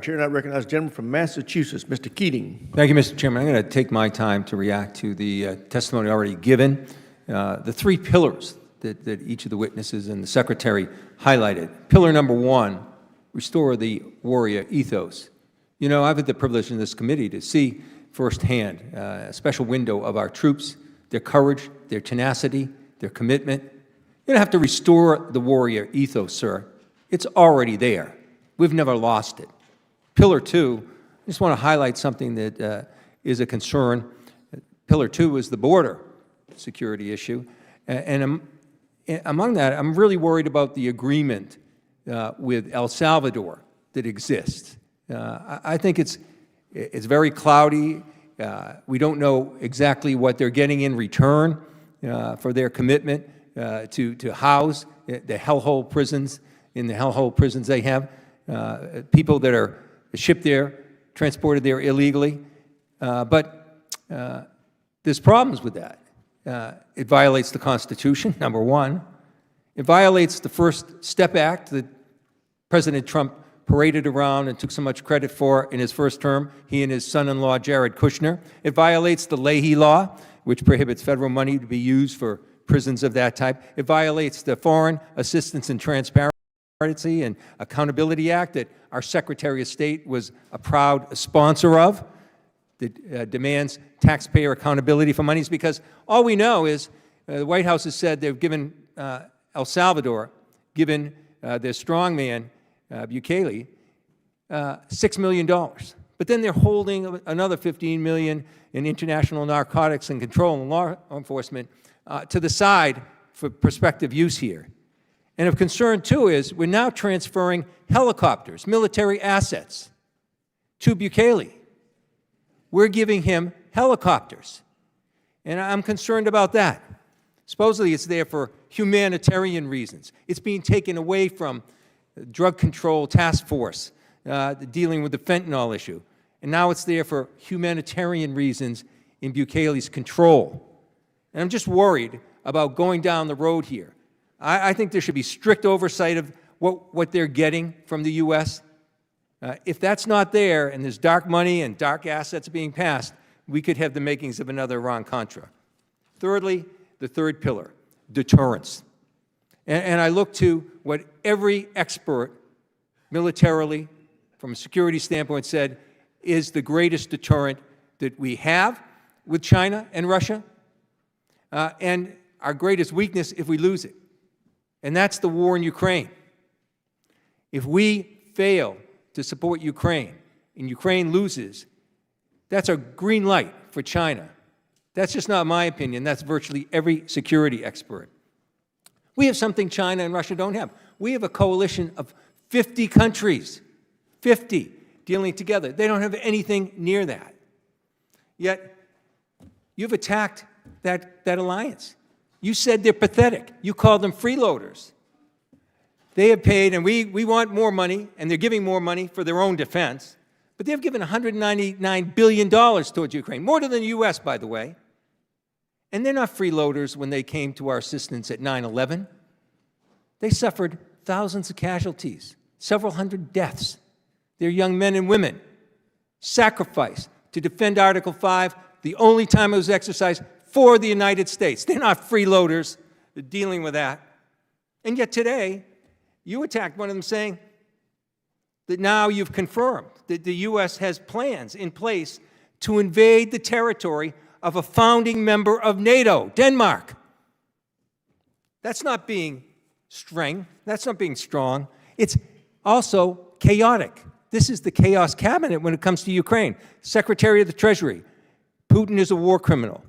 Chair, and I recognize the gentleman from Massachusetts, Mr. Keating. Thank you, Mr. Chairman. I'm going to take my time to react to the testimony already given. The three pillars that each of the witnesses and the Secretary highlighted. Pillar number one, restore the warrior ethos. You know, I've had the privilege in this committee to see firsthand a special window of our troops, their courage, their tenacity, their commitment. You don't have to restore the warrior ethos, sir. It's already there. We've never lost it. Pillar two, I just want to highlight something that is a concern. Pillar two is the border security issue. And among that, I'm really worried about the agreement with El Salvador that exists. I think it's very cloudy. We don't know exactly what they're getting in return for their commitment to house the hellhole prisons, in the hellhole prisons they have, people that are shipped there, transported there illegally. But there's problems with that. It violates the Constitution, number one. It violates the First Step Act that President Trump paraded around and took so much credit for in his first term, he and his son-in-law, Jared Kushner. It violates the Leahy Law, which prohibits federal money to be used for prisons of that type. It violates the Foreign Assistance and Transparency and Accountability Act that our Secretary of State was a proud sponsor of, that demands taxpayer accountability for monies, because all we know is the White House has said they've given El Salvador, given their strongman, Bukele, $6 million. But then they're holding another $15 million in international narcotics and control and law enforcement to the side for prospective use here. And of concern, too, is we're now transferring helicopters, military assets, to Bukele. We're giving him helicopters. And I'm concerned about that. Supposedly it's there for humanitarian reasons. It's being taken away from the Drug Control Task Force dealing with the fentanyl issue. And now it's there for humanitarian reasons in Bukele's control. And I'm just worried about going down the road here. I think there should be strict oversight of what they're getting from the U.S. If that's not there and there's dark money and dark assets being passed, we could have the makings of another Iran-Contra. Thirdly, the third pillar, deterrence. And I look to what every expert militarily, from a security standpoint, said is the greatest deterrent that we have with China and Russia, and our greatest weakness if we lose it. And that's the war in Ukraine. If we fail to support Ukraine and Ukraine loses, that's a green light for China. That's just not my opinion. That's virtually every security expert. We have something China and Russia don't have. We have a coalition of 50 countries, 50, dealing together. They don't have anything near that. Yet, you've attacked that alliance. You said they're pathetic. You called them freeloaders. They have paid, and we want more money, and they're giving more money for their own defense, but they've given $199 billion towards Ukraine, more than the U.S., by the way. And they're not freeloaders when they came to our assistance at 9/11. They suffered thousands of casualties, several hundred deaths. They're young men and women, sacrificed to defend Article 5, the only time it was exercised for the United States. They're not freeloaders. They're dealing with that. And yet today, you attacked one of them saying that now you've confirmed that the U.S. has plans in place to invade the territory of a founding member of NATO, Denmark. That's not being strong. That's not being strong. It's also chaotic. This is the chaos cabinet when it comes to Ukraine. Secretary of the Treasury, Putin is a war criminal.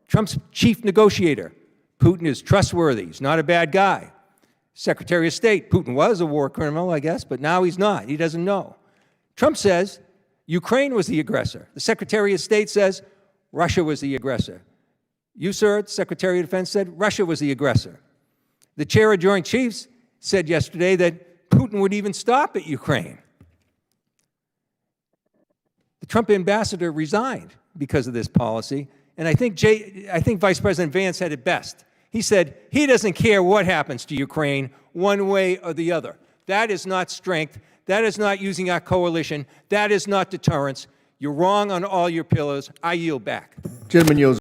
Trump's chief negotiator, Putin is trustworthy. He's not a bad guy. Secretary of State, Putin was a war criminal, I guess, but now he's not. He doesn't know. Trump says Ukraine was the aggressor. The Secretary of State says Russia was the aggressor. You, sir, the Secretary of Defense, said Russia was the aggressor. The chair of Joint Chiefs said yesterday that Putin would even stop at Ukraine. The Trump ambassador resigned because of this policy, and I think Vice President Vance said it best. He said he doesn't care what happens to Ukraine one way or the other. That is not strength. That is not using our coalition. That is not deterrence. You're wrong on all your pillars. I yield back. Gentleman yields